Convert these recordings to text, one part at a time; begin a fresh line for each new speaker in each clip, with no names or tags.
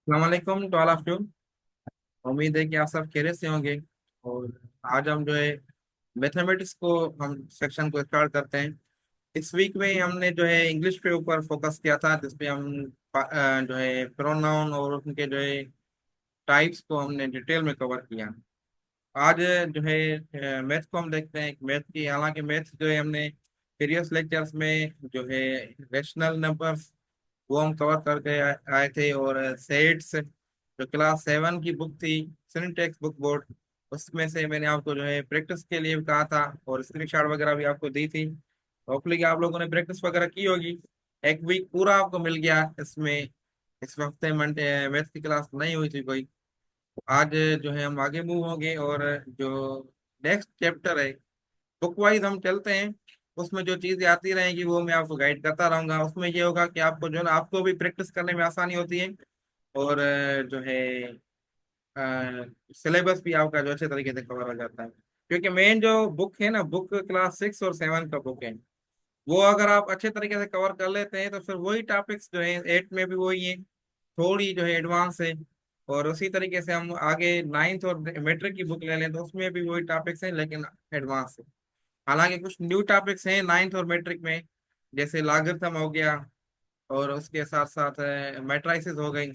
वालेकुम to all of you. उम्मीद है कि आप सब खैरियत से होंगे। और आज हम जो है मैथमेटिक्स को हम सेक्शन को स्टार्ट करते हैं। इस वीक में हमने जो है इंग्लिश पे ऊपर फोकस किया था, जिसपे हम जो है प्रोनाउन और उनके जो है टाइप्स को हमने डिटेल में कवर किया। आज जो है मैथ को हम देखते हैं। मैथ की, हालांकि मैथ जो है हमने प्रीवियस लेक्चर्स में जो है रेशनल नंबर्स वो हम कवर करके आए थे। और सेट्स जो क्लास 7 की बुक थी, सिंटेक्स बुक बोर्ड, उसमें से मैंने आपको जो है प्रैक्टिस के लिए भी कहा था और स्क्रीनशॉट वगैरह भी आपको दी थी। होपफुली आप लोगों ने प्रैक्टिस वगैरह की होगी। एक वीक पूरा आपको मिल गया इसमें। इस हफ्ते मंडे मैथ की क्लास नहीं हुई थी कोई। आज जो है हम आगे मूव होंगे और जो नेक्स्ट चैप्टर है, बुक वाइज हम चलते हैं। उसमें जो चीजें आती रहेंगी वो मैं आपको गाइड करता रहूंगा। उसमें ये होगा कि आपको जो है ना, आपको भी प्रैक्टिस करने में आसानी होती है। और जो है सिलेबस भी आपका जो अच्छे तरीके से कवर हो जाता है। क्योंकि मेन जो बुक है ना, बुक क्लास 6 और 7 का बुक है, वो अगर आप अच्छे तरीके से कवर कर लेते हैं तो फिर वही टॉपिक्स जो है 8 में भी वही है, थोड़ी जो है एडवांस है। और उसी तरीके से हम आगे 9th और मैट्रिक की बुक ले लें तो उसमें भी वही टॉपिक्स हैं लेकिन एडवांस है। हालांकि कुछ न्यू टॉपिक्स हैं 9th और मैट्रिक में, जैसे लॉगरिथम हो गया, और उसके साथ साथ मैट्रिसेस हो गई,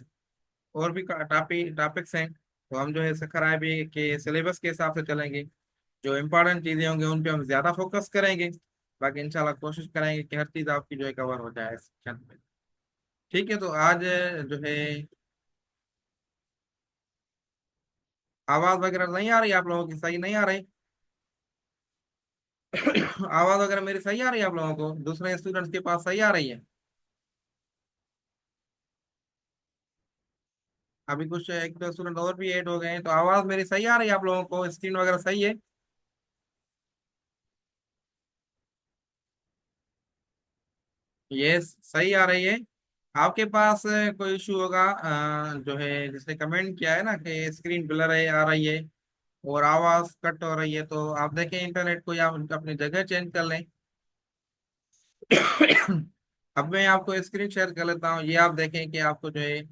और भी टॉपिक्स हैं। तो हम जो है सखराए भी के सिलेबस के हिसाब से चलेंगे। जो इम्पोर्टेंट चीजें होंगी उन पे हम ज्यादा फोकस करेंगे। बाकी इंशाल्लाह कोशिश करेंगे कि हर चीज आपकी जो है कवर हो जाए इस सेक्शन में। ठीक है, तो आज जो है आवाज वगैरह नहीं आ रही आप लोगों की? सही नहीं आ रही? आवाज वगैरह मेरी सही आ रही है आप लोगों को? दूसरे स्टूडेंट्स के पास सही आ रही है? अभी कुछ एक दो स्टूडेंट और भी ऐड हो गए हैं, तो आवाज मेरी सही आ रही है आप लोगों को? स्क्रीन वगैरह सही है? ये सही आ रही है? आपके पास कोई इशू होगा जो है जिसने कमेंट किया है ना कि स्क्रीन ब्लर है आ रही है और आवाज कट हो रही है, तो आप देखें इंटरनेट को, या अपनी जगह चेंज कर लें। अब मैं आपको स्क्रीन शेयर कर लेता हूँ, ये आप देखें कि आपको जो है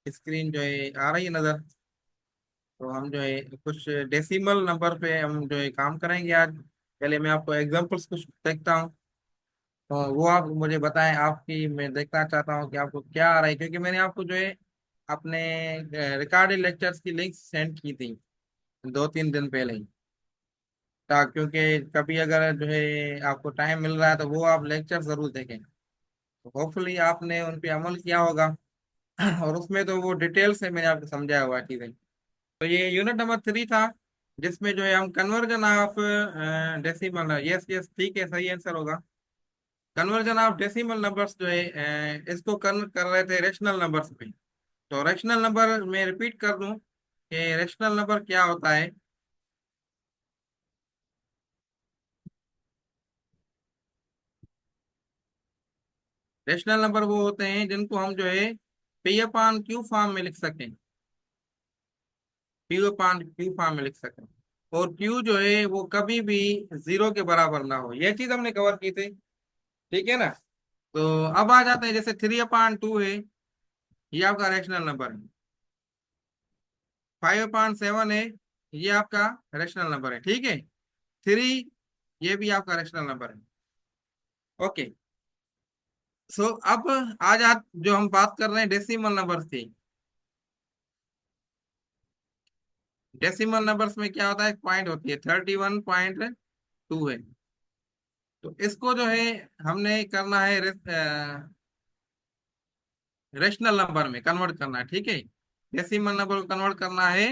स्क्रीन जो है आ रही है नजर। तो हम जो है कुछ डेसिमल नंबर पे हम जो है काम करेंगे आज। पहले मैं आपको एग्जांपल्स कुछ देखता हूँ, तो वो आप मुझे बताएं। आपकी मैं देखना चाहता हूँ कि आपको क्या आ रहा है, क्योंकि मैंने आपको जो है अपने रिकॉर्डेड लेक्चर्स की लिंक सेंड की थी 2-3 दिन पहले ही। क्योंकि कभी अगर जो है आपको टाइम मिल रहा है तो वो आप लेक्चर जरूर देखें। तो होपफुली आपने उन पे अमल किया होगा। और उसमें तो वो डिटेल से मैंने आपको समझाया हुआ चीजें। तो ये यूनिट नंबर 3 था, जिसमें जो है हम conversion of decimal, yes yes ठीक है, सही आंसर होगा। कन्वर्जन ऑफ डेसिमल नंबर्स जो है इसको कन्वर्ट कर रहे थे रेशनल नंबर्स में। तो रेशनल नंबर मैं रिपीट कर दूं कि रेशनल नंबर क्या होता है। रेशनल नंबर वो होते हैं जिनको हम जो है पी अपान क्यू फॉर्म में लिख सकें। पी अपान क्यू फॉर्म में लिख सकें। और क्यू जो है वो कभी भी 0 के बराबर ना हो, ये चीज हमने कवर की थी। ठीक है ना? तो अब आ जाते हैं, जैसे 3/2 है, ये आपका रेशनल नंबर है। 5/7 है, ये आपका रेशनल नंबर है। ठीक है? 3, ये भी आपका रेशनल नंबर है। ओके। सो अब आज आप जो हम बात कर रहे हैं डेसिमल नंबर्स की। डेसिमल नंबर्स में क्या होता है, पॉइंट होती है, 31.2 है। तो इसको जो है हमने करना है रेशनल नंबर में कन्वर्ट करना है। ठीक है? डेसिमल नंबर को कन्वर्ट करना है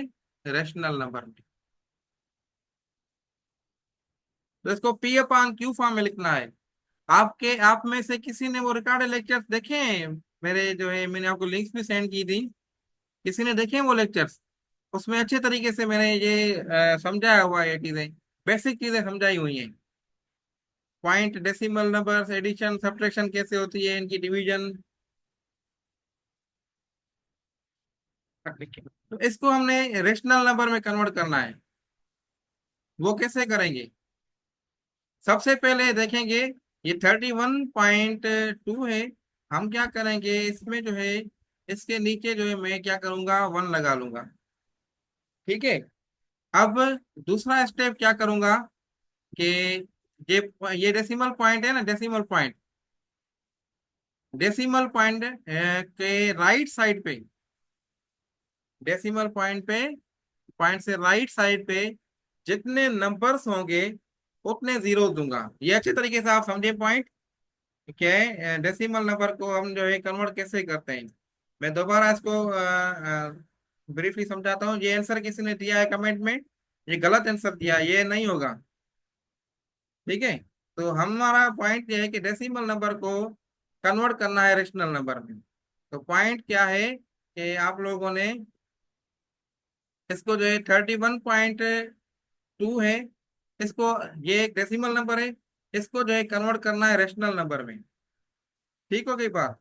रेशनल नंबर में। तो इसको पी अपान क्यू फॉर्म में लिखना है। आप में से किसी ने वो रिकॉर्डेड लेक्चर्स देखे हैं? मेरे जो है मैंने आपको लिंक्स भी सेंड की थी। किसी ने देखे हैं वो लेक्चर्स? उसमें अच्छे तरीके से मैंने ये समझाया हुआ है, ये चीजें, बेसिक चीजें समझाई हुई हैं। Point, decimal numbers, addition subtraction कैसे होती है, इनकी डिवीजन। तो इसको हमने रेशनल नंबर में कन्वर्ट करना है। वो कैसे करेंगे? सबसे पहले देखेंगे, ये 31.2 है। हम क्या करेंगे इसमें जो है इसके नीचे जो है मैं क्या करूंगा, 1 लगा लूंगा। ठीक है। अब दूसरा स्टेप क्या करूंगा कि ये ये डेसिमल पॉइंट है ना, डेसिमल पॉइंट, डेसिमल पॉइंट के राइट साइड पे, डेसिमल पॉइंट पे, पॉइंट से राइट साइड पे जितने नंबर्स होंगे उतने जीरो दूंगा। ये अच्छे तरीके से आप समझे पॉइंट क्या है। डेसिमल नंबर को हम जो है कन्वर्ट कैसे करते हैं, मैं दोबारा इसको ब्रीफली समझाता हूँ। ये आंसर किसी ने दिया है कमेंट में, ये गलत आंसर दिया है, ये नहीं होगा। ठीक है। तो हमारा पॉइंट ये है कि डेसिमल नंबर को कन्वर्ट करना है रेशनल नंबर में। तो पॉइंट क्या है कि आप लोगों ने इसको जो है 31.2 है, इसको, ये एक डेसिमल नंबर है, इसको जो है कन्वर्ट करना है रेशनल नंबर में। ठीक हो गई बात।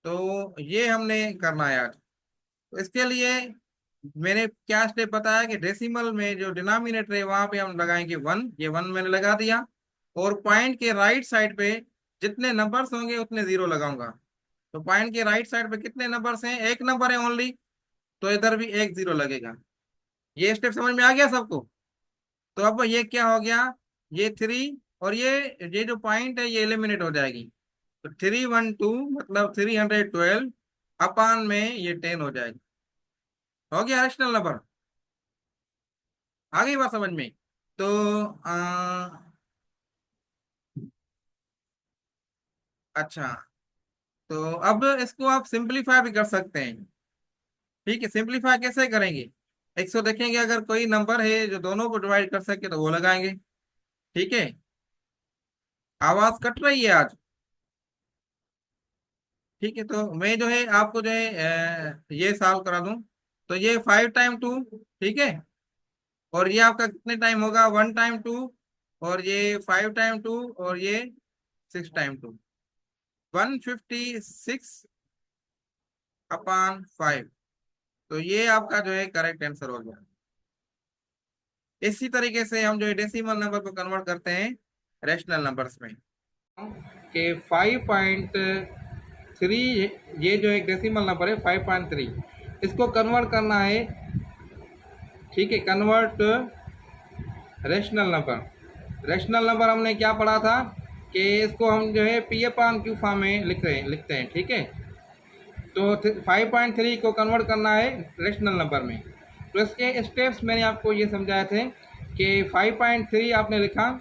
तो ये हमने करना है आज। तो इसके लिए मैंने क्या स्टेप बताया कि डेसिमल में जो डिनोमिनेटर है वहां पे हम लगाएंगे 1, ये 1 मैंने लगा दिया। और पॉइंट के राइट साइड पे जितने नंबर्स होंगे उतने जीरो लगाऊंगा। तो पॉइंट के राइट साइड पे कितने नंबर्स हैं, एक नंबर है ओनली, तो इधर भी एक जीरो लगेगा। ये स्टेप समझ में आ गया सबको। तो अब ये क्या हो गया, ये 3, और ये जो पॉइंट है ये एलिमिनेट हो जाएगी। तो 312 मतलब 312 अपान में ये 10 हो जाएगी। हो गया रैशनल नंबर। आ गई बात समझ में। तो अच्छा, तो अब इसको आप सिंपलीफाई भी कर सकते हैं। ठीक है, सिंपलीफाई कैसे करेंगे, 100 देखेंगे, अगर कोई नंबर है जो दोनों को डिवाइड कर सके तो वो लगाएंगे। ठीक है। आवाज कट रही है आज। ठीक है, तो मैं जो है आपको जो है ये सॉल्व करा दूं। तो ये 5 टाइम 2, ठीक है, और ये आपका कितने टाइम होगा, 1 टाइम 2, और ये 5 टाइम 2, और ये 6 टाइम 2, 156/5। तो ये आपका जो है करेक्ट आंसर हो गया। इसी तरीके से हम जो है डेसिमल नंबर को कन्वर्ट करते हैं रैशनल नंबर्स में। कि 5.3, ये जो एक डेसिमल नंबर है 5.3, इसको कन्वर्ट करना है। ठीक है, convert rational number. Rational number हमने क्या पढ़ा था कि इसको हम जो है पी अपान क्यू फॉर्म में लिखते हैं। ठीक है। तो 5.3 को कन्वर्ट करना है रैशनल नंबर में। तो इसके स्टेप्स मैंने आपको ये समझाए थे कि 5.3 आपने लिखा,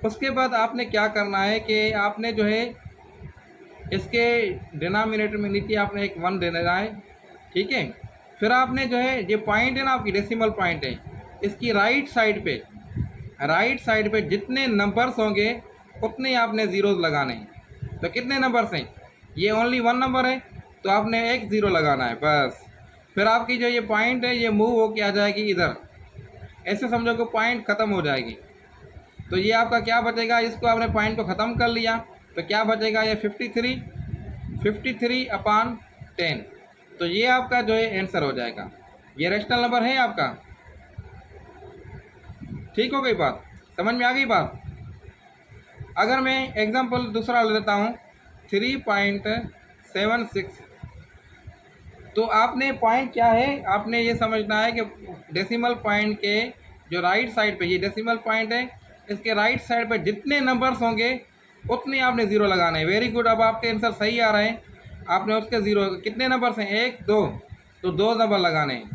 उसके बाद आपने क्या करना है कि आपने जो है इसके डिनोमिनेटर में नीचे आपने एक 1 दे देना है। ठीक है। फिर आपने जो है ये पॉइंट है ना, आपकी डेसिमल पॉइंट है, इसकी राइट साइड पे जितने नंबर्स होंगे उतने आपने जीरोस लगाने हैं। तो कितने नंबर्स हैं, ये ओनली 1 नंबर है, तो आपने एक ज़ीरो लगाना है बस। फिर आपकी जो ये पॉइंट है ये मूव होके आ जाएगी इधर, ऐसे समझो कि पॉइंट ख़त्म हो जाएगी। तो ये आपका क्या बचेगा, इसको आपने पॉइंट को ख़त्म कर लिया, तो क्या बचेगा, ये 53/10। तो ये आपका जो है आंसर हो जाएगा। ये रैशनल नंबर है आपका। ठीक हो गई बात, समझ में आ गई बात। अगर मैं एग्जांपल दूसरा ले लेता हूँ, 3.76। तो आपने पॉइंट क्या है, आपने ये समझना है कि डेसिमल पॉइंट के जो राइट साइड पे, ये डेसिमल पॉइंट है, इसके राइट साइड पे जितने नंबर्स होंगे उतने आपने ज़ीरो लगाने हैं। वेरी गुड, अब आपके आंसर सही आ रहे हैं। आपने उसके ज़ीरो, कितने नंबर्स हैं, 1 2, तो 2 नंबर लगाने हैं।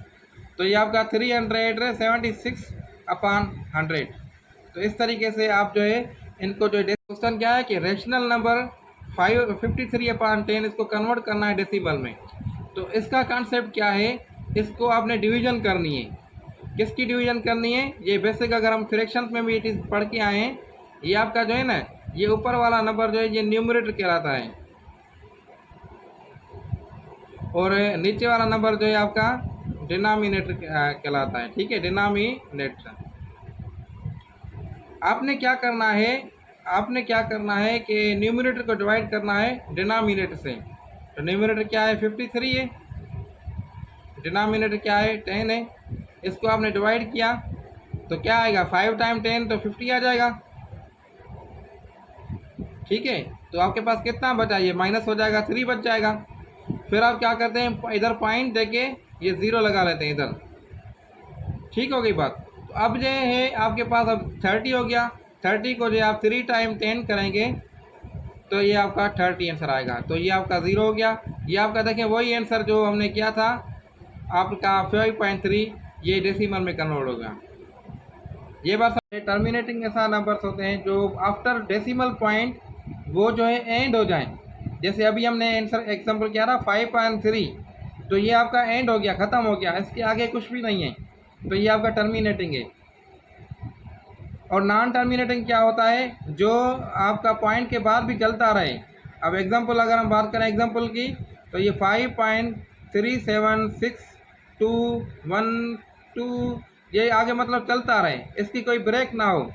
तो ये आपका 376/100। तो इस तरीके से आप जो है इनको जो क्वेश्चन क्या है कि रैशनल नंबर 553/10 इसको कन्वर्ट करना है डेसिमल में। तो इसका कॉन्सेप्ट क्या है, इसको आपने डिवीजन करनी है। किसकी डिवीजन करनी है, ये बेसिक अगर हम फ्रैक्शंस में भी ये चीज़ पढ़ के आए हैं, ये आपका जो है ना, ये ऊपर वाला नंबर जो है ये न्यूमरेटर कहलाता है, और नीचे वाला नंबर जो है आपका डिनोमिनेटर कहलाता है। ठीक है, डिनोमिनेटर। आपने क्या करना है, आपने क्या करना है कि न्यूमरेटर को डिवाइड करना है डिनोमिनेटर से। तो न्यूमरेटर क्या है, 53 है, डिनोमिनेटर क्या है, 10 है। इसको आपने डिवाइड किया तो क्या आएगा, 5 टाइम 10 तो 50 आ जाएगा। ठीक है, तो आपके पास कितना बचा, ये माइनस हो जाएगा, 3 बच जाएगा।
फिर आप क्या करते हैं, इधर पॉइंट देके ये ज़ीरो लगा लेते हैं इधर। ठीक हो गई बात। तो अब जो है आपके पास अब 30 हो गया। 30 को जो आप 3 टाइम 10 करेंगे तो ये आपका 30 आंसर आएगा। तो ये आपका ज़ीरो हो गया। ये आपका देखें वही आंसर जो हमने किया था आपका 5.3, ये डेसिमल में कन्वर्ट हो गया। ये बात टर्मिनेटिंग ऐसा नंबर्स होते हैं जो आफ्टर डेसिमल पॉइंट वो जो है एंड हो जाए। जैसे अभी हमने आंसर एग्जांपल किया ना 5.3, तो ये आपका एंड हो गया, ख़त्म हो गया, इसके आगे कुछ भी नहीं है, तो ये आपका टर्मिनेटिंग है। और नॉन टर्मिनेटिंग क्या होता है, जो आपका पॉइंट के बाद भी चलता रहे। अब एग्जांपल अगर हम बात करें एग्जांपल की, तो ये 5.37621 ये आगे मतलब चलता रहे, इसकी कोई ब्रेक ना हो,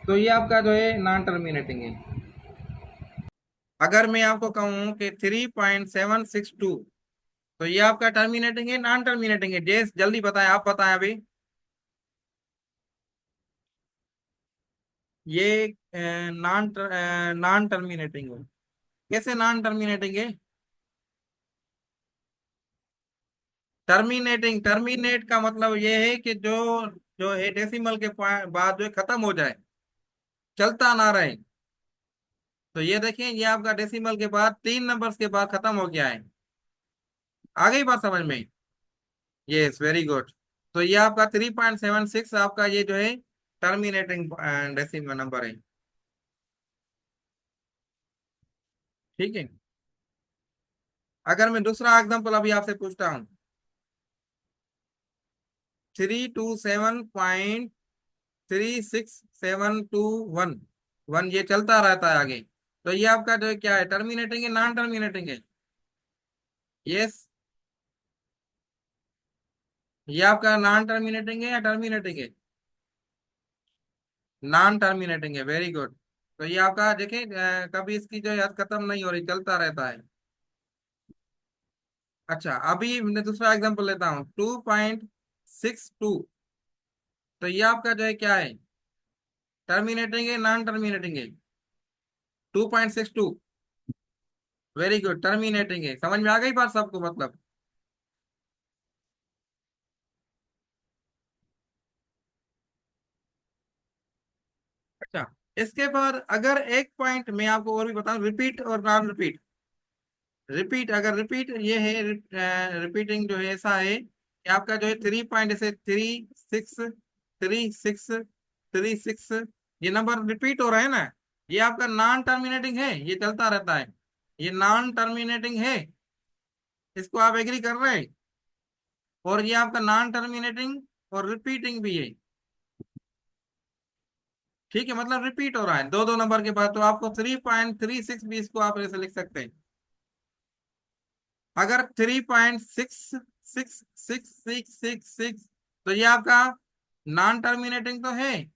तो ये आपका जो है नॉन टर्मिनेटिंग है।
अगर मैं आपको कहूँ कि 3.762, तो ये आपका टर्मिनेटिंग है नॉन टर्मिनेटिंग है? जेस जल्दी बताएं, आप बताएं अभी। ये नॉन टर्मिनेटिंग है। कैसे नॉन टर्मिनेटिंग है? टर्मिनेटिंग, टर्मिनेट का मतलब ये है कि जो जो है डेसिमल के बाद जो है खत्म हो जाए, चलता ना रहे। तो ये देखें, ये आपका डेसिमल के बाद 3 नंबर्स के बाद खत्म हो गया है। आ गई बात समझ में? Yes, very good. तो ये आपका 3.76 आपका ये जो है टर्मिनेटिंग डेसिमल नंबर है। ठीक है। अगर मैं दूसरा एग्जांपल अभी आपसे पूछता हूँ, 327.36721, ये चलता रहता है आगे, तो ये आपका जो है क्या है, टर्मिनेटिंग है नॉन टर्मिनेटिंग है? यस, ये आपका नॉन टर्मिनेटिंग है या टर्मिनेटिंग है? नॉन टर्मिनेटिंग है, वेरी गुड। तो ये आपका देखें कभी इसकी जो है हद खत्म नहीं हो रही, चलता रहता है। अच्छा, अभी मैं दूसरा एग्जांपल लेता हूँ, 2.62, तो ये आपका जो है क्या है, टर्मिनेटिंग है नॉन टर्मिनेटिंग है? 2.62, वेरी गुड, टर्मिनेटिंग है। समझ में आ गई बात सबको मतलब? अच्छा, इसके बाद अगर एक पॉइंट मैं आपको और भी बताऊं, रिपीट और नॉन रिपीट। रिपीट, अगर रिपीट ये है, रिपीटिंग जो है ऐसा है कि आपका जो है 3 पॉइंट, जैसे 36 36 36, ये नंबर रिपीट हो रहा है ना, ये आपका नॉन टर्मिनेटिंग है, ये चलता रहता है, ये नॉन टर्मिनेटिंग है। इसको आप एग्री कर रहे हैं? और ये आपका नॉन टर्मिनेटिंग और रिपीटिंग भी है। ठीक है, मतलब रिपीट हो रहा है दो दो नंबर के बाद, तो आपको 3.36 भी इसको आप ऐसे लिख सकते हैं। अगर 3.666666, तो ये आपका नॉन टर्मिनेटिंग तो है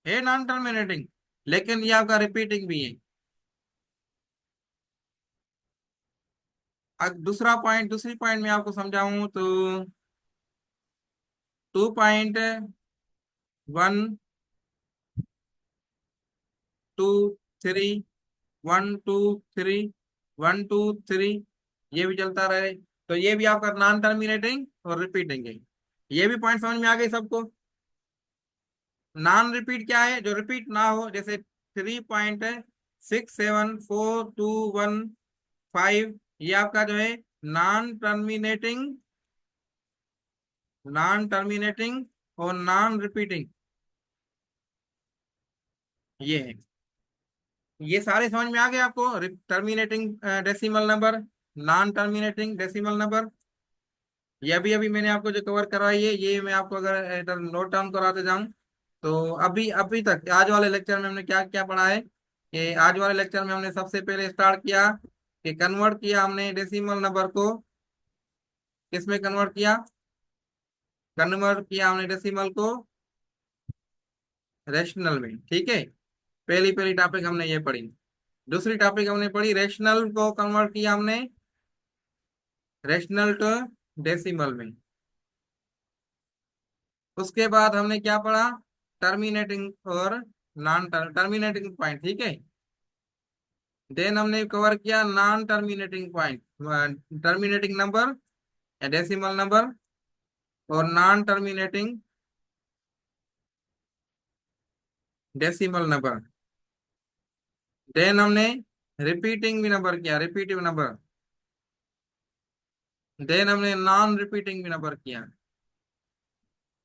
नॉन टर्मिनेटिंग, लेकिन ये आपका रिपीटिंग भी है। अब दूसरा पॉइंट, दूसरी पॉइंट में आपको समझाऊं तो 2.123 1 2 3 ये भी चलता रहे, तो ये भी आपका नॉन टर्मिनेटिंग और रिपीटिंग है। ये भी पॉइंट समझ में आ गई सबको? नॉन रिपीट क्या है, जो रिपीट ना हो, जैसे 3.674215, ये आपका जो है नॉन टर्मिनेटिंग, नॉन टर्मिनेटिंग और नॉन रिपीटिंग, ये है। ये सारे समझ में आ गए आपको? Terminating decimal number, non terminating decimal number, ये अभी अभी मैंने आपको जो कवर करवाई है, ये मैं आपको अगर इधर नोट डाउन कराते जाऊं, तो अभी अभी तक आज वाले लेक्चर में हमने क्या क्या पढ़ा है, कि आज वाले लेक्चर में हमने सबसे पहले स्टार्ट किया कि कन्वर्ट किया हमने डेसिमल नंबर को, किसमें कन्वर्ट किया? कन्वर्ट किया हमने डेसिमल को रेशनल में। ठीक है, पहली पहली टॉपिक हमने ये पढ़ी। दूसरी टॉपिक हमने पढ़ी, रेशनल को कन्वर्ट किया हमने रेशनल टू डेसिमल में। उसके बाद हमने क्या पढ़ा? टर्मिनेटिंग और नॉन टर्मिनेटिंग पॉइंट। ठीक है, देन हमने कवर किया non terminating point, terminating number या डेसिमल नंबर, और non terminating decimal number. Then हमने रिपीटिंग भी नंबर किया, रिपीटिव नंबर। देन हमने नॉन रिपीटिंग भी नंबर किया।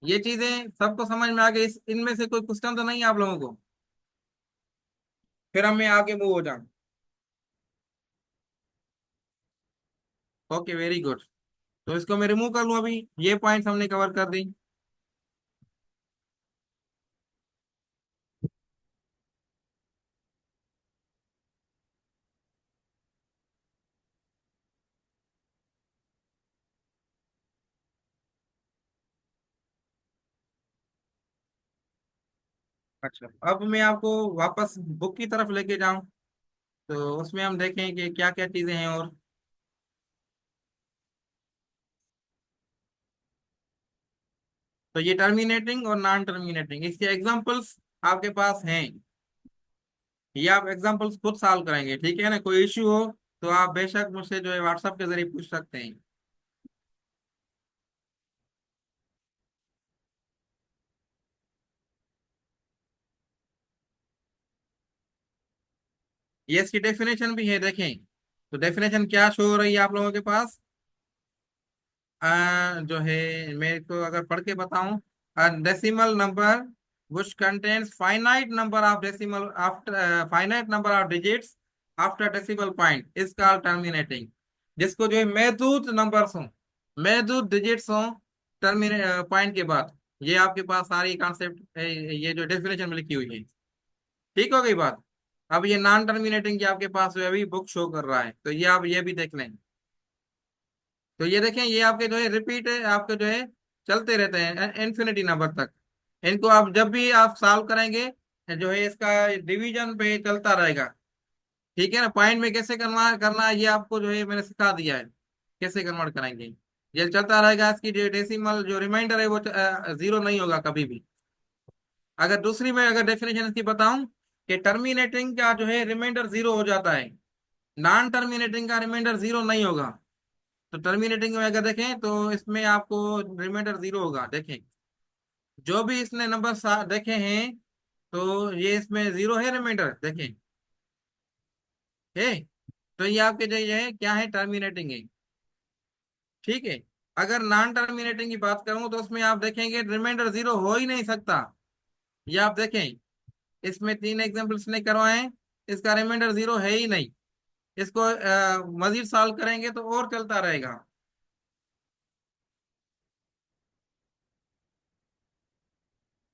ये चीजें सबको समझ में आ गई, इस इनमें से कोई क्वेश्चन तो नहीं है आप लोगों को? फिर हमें आगे मूव हो जाए। Okay, very good. तो इसको मैं रिमूव कर लूं अभी, ये पॉइंट्स हमने कवर कर दी। अच्छा, अब मैं आपको वापस बुक की तरफ लेके जाऊं, तो उसमें हम देखें कि क्या क्या चीजें हैं। और तो ये टर्मिनेटिंग और नॉन टर्मिनेटिंग, इसके एग्जांपल्स आपके पास हैं। ये आप एग्जांपल्स खुद सॉल्व करेंगे, ठीक है ना? कोई इश्यू हो तो आप बेशक मुझसे जो है व्हाट्सएप के जरिए पूछ सकते हैं। ये इसकी डेफिनेशन भी है, देखें। तो डेफिनेशन क्या शो हो रही है आप लोगों के पास? जो है मेरे को अगर पढ़ के बताऊं, decimal number which contains finite number of decimal after finite number of digits after decimal point is called terminating। जिसको जो है महदूद नंबर्स हों, महदूद डिजिट्स हों टर्मिनेट पॉइंट के बाद, ये आपके पास सारी कॉन्सेप्ट, ये जो डेफिनेशन में लिखी हुई है। ठीक हो गई बात? अब ये नॉन टर्मिनेटिंग की आपके पास जो है अभी बुक शो कर रहा है, तो ये आप ये भी देख लें। तो ये देखें, ये आपके जो है रिपीट है, आपके जो है चलते रहते हैं इन्फिनिटी नंबर तक। इनको आप जब भी आप सॉल्व करेंगे, जो है इसका डिवीजन पे चलता रहेगा। ठीक है ना? पॉइंट में कैसे करना करना है, ये आपको जो है मैंने सिखा दिया है, कैसे कन्वर्ट करेंगे। ये चलता रहेगा, इसकी जो डेसिमल जो रिमाइंडर है वो जीरो नहीं होगा कभी भी। अगर दूसरी में अगर डेफिनेशन इसकी बताऊं, कि टर्मिनेटिंग का जो है रिमाइंडर जीरो हो जाता है, नॉन टर्मिनेटिंग का रिमाइंडर जीरो नहीं होगा। तो टर्मिनेटिंग में अगर देखें तो इसमें आपको रिमाइंडर जीरो होगा, देखें। जो भी इसने नंबर देखे हैं, तो ये इसमें जीरो है रिमाइंडर, देखें। है। तो ये आपके जो ये है क्या है, टर्मिनेटिंग है। ठीक है। अगर नॉन टर्मिनेटिंग की बात करूं तो उसमें आप देखेंगे रिमाइंडर जीरो हो ही नहीं सकता। ये आप देखें, इसमें तीन एग्जाम्पल्स ने करवाए हैं, इसका रिमाइंडर जीरो है ही नहीं। इसको मजीद सॉल्व करेंगे तो और चलता रहेगा।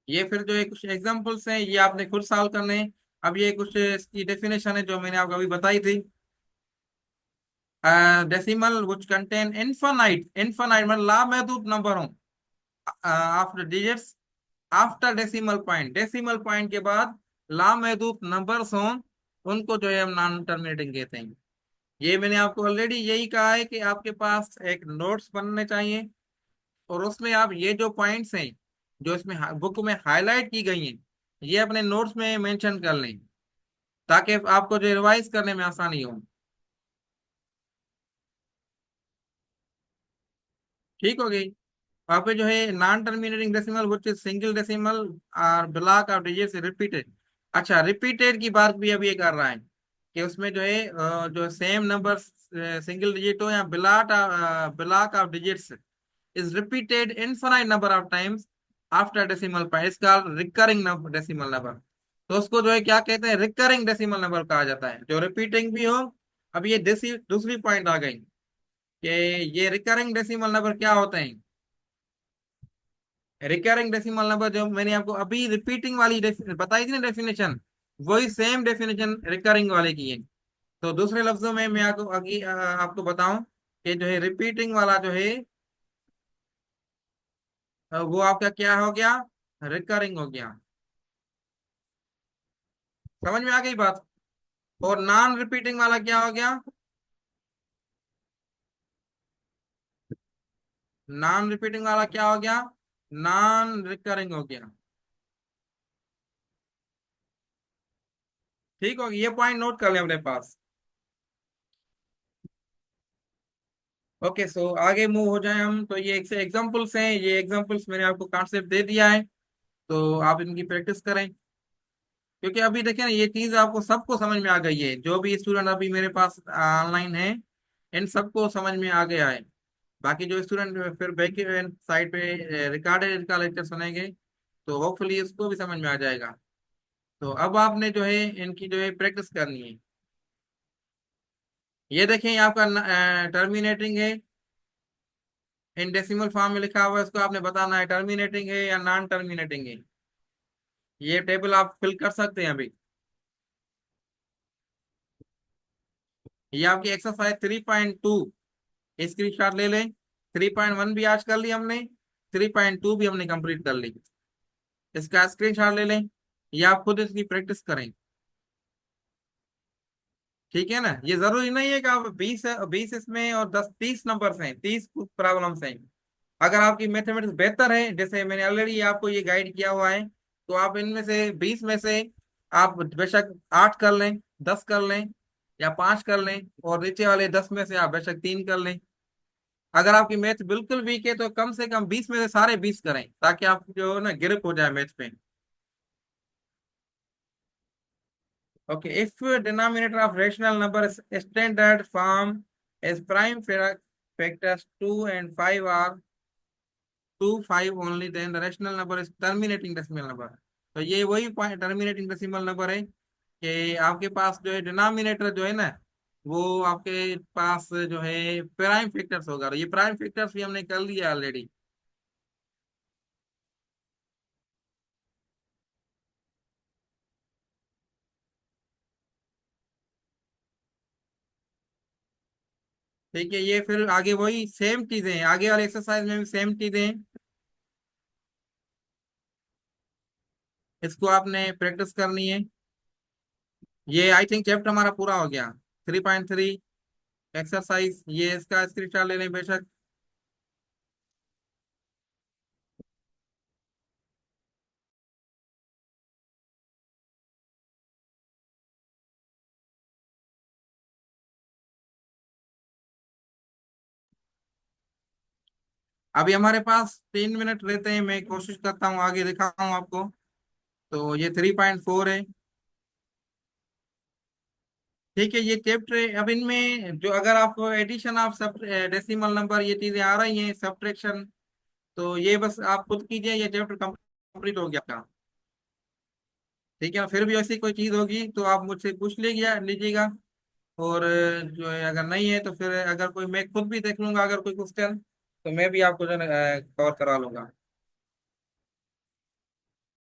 ये फिर जो है कुछ एग्जांपल्स हैं, ये आपने खुद सॉल्व करने हैं। अब ये कुछ इसकी डेफिनेशन है जो मैंने आपको अभी बताई थी। Decimal which contain infinite, infinite मतलब लामहदूद नंबर हो after digits after decimal point, decimal point के बाद लामहदूद नंबर्स हों, उनको जो है हम नॉन टर्मिनेटिंग कहते हैं। ये मैंने आपको ऑलरेडी यही कहा है कि आपके पास एक नोट्स बनने चाहिए, और उसमें आप ये जो पॉइंट्स हैं जो इसमें बुक में हाईलाइट की गई हैं, ये अपने नोट्स में मेंशन कर लें, ताकि आपको जो रिवाइज करने में आसानी हो। ठीक हो गई? वहाँ पे जो है non terminating decimal which is single decimal और ब्लॉक ऑफ डिजिट्स रिपीटेड। अच्छा, रिपीटेड की बात भी अब ये कर रहा है कि उसमें जो है जो सेम नंबर सिंगल डिजिट हो या block of digits is repeated infinite number of times after decimal point is called recurring number decimal number। तो उसको जो है क्या कहते हैं, रिकरिंग डेसिमल नंबर कहा जाता है, जो रिपीटिंग भी हो। अब ये दूसरी पॉइंट आ गई कि ये रिकरिंग डेसिमल नंबर क्या होते हैं। रिकरिंग डेसिमल नंबर जो मैंने आपको अभी रिपीटिंग वाली बताई थी ना डेफिनेशन, वही सेम डेफिनेशन रिकरिंग वाले की है। तो दूसरे लफ्जों में मैं आपको आपको बताऊं कि जो है रिपीटिंग वाला जो है वो आपका क्या हो गया, रिकरिंग हो गया। समझ में आ गई बात? और नॉन रिपीटिंग वाला क्या हो गया, नॉन रिपीटिंग वाला क्या हो गया, नॉन रिकरिंग हो गया। ठीक होगी, ये पॉइंट नोट कर लें अपने पास। ओके, सो आगे मूव हो जाए हम। तो ये एक से एग्जांपल्स हैं, ये एग्जांपल्स मैंने आपको कॉन्सेप्ट दे दिया है, तो आप इनकी प्रैक्टिस करें। क्योंकि अभी देखें ना, ये चीज आपको सबको समझ में आ गई है, जो भी स्टूडेंट अभी मेरे पास ऑनलाइन है, इन सबको समझ में आ गया है। बाकी जो स्टूडेंट फिर बैक साइड पे रिकॉर्डेड का लेक्चर सुनेंगे, तो होपफुली उसको भी समझ में आ जाएगा। तो अब आपने जो है इनकी जो है प्रैक्टिस करनी है। ये देखें, ये आपका टर्मिनेटिंग है, इन डेसिमल फॉर्म में लिखा हुआ है, इसको आपने बताना है टर्मिनेटिंग है या नॉन टर्मिनेटिंग है। ये टेबल आप फिल कर सकते हैं अभी। ये आपकी एक्सरसाइज 3.2, स्क्रीन शॉट ले लें। 3.1 भी आज कर ली हमने, 3.2 भी हमने कंप्लीट कर ली। इसका स्क्रीन शॉट ले लें, या आप खुद इसकी प्रैक्टिस करें। ठीक है ना, ये जरूरी नहीं है कि आप 20 इसमें और 10 30 नंबर हैं, 30 प्रॉब्लम्स हैं। अगर आपकी मैथमेटिक्स बेहतर है, जैसे मैंने ऑलरेडी आपको ये गाइड किया हुआ है, तो आप इनमें से 20 में से आप बेशक 8 कर लें, 10 कर लें, या 5 कर लें, और नीचे वाले 10 में से आप बेशक 3 कर लें। अगर आपकी मैथ बिल्कुल वीक है, तो कम से कम 20 में से सारे 20 करें, ताकि आप जो है ना ग्रिप हो जाए मैथ पे। Okay, if denominator of rational number is standard form as prime factors 2 and 5 are 2, 5 only, then the rational number is terminating decimal number। तो ये वही पॉइंट टर्मिनेटिंग डेसिमल नंबर है, कि आपके पास जो है डिनोमिनेटर जो है ना, वो आपके पास जो है प्राइम फैक्टर्स होगा। ये प्राइम फैक्टर्स भी हमने कर लिया ऑलरेडी। ठीक है, ये फिर आगे वही सेम चीजें हैं, आगे वाले एक्सरसाइज में भी सेम चीजें हैं। इसको आपने प्रैक्टिस करनी है। ये आई थिंक चैप्टर हमारा पूरा हो गया, 3.3 एक्सरसाइज। ये इसका स्क्रीनशॉट ले लें बेशक। अभी हमारे पास 3 मिनट रहते हैं, मैं कोशिश करता हूँ आगे दिखाऊँ आपको। तो ये 3.4 है। ठीक है, ये चैप्टर अब इनमें जो अगर आपको एडिशन ऑफ सब डेसिमल नंबर ये चीजें आ रही हैं, सब्ट्रैक्शन, तो ये बस आप खुद कीजिए, ये चैप्टर कंप्लीट हो गया आपका। ठीक है, फिर भी ऐसी कोई चीज होगी तो आप मुझसे पूछ लीजिएगा। और जो है अगर नहीं है, तो फिर अगर कोई मैं खुद भी देख लूंगा, अगर कोई क्वेश्चन, तो मैं भी आपको जो है कवर करा लूंगा।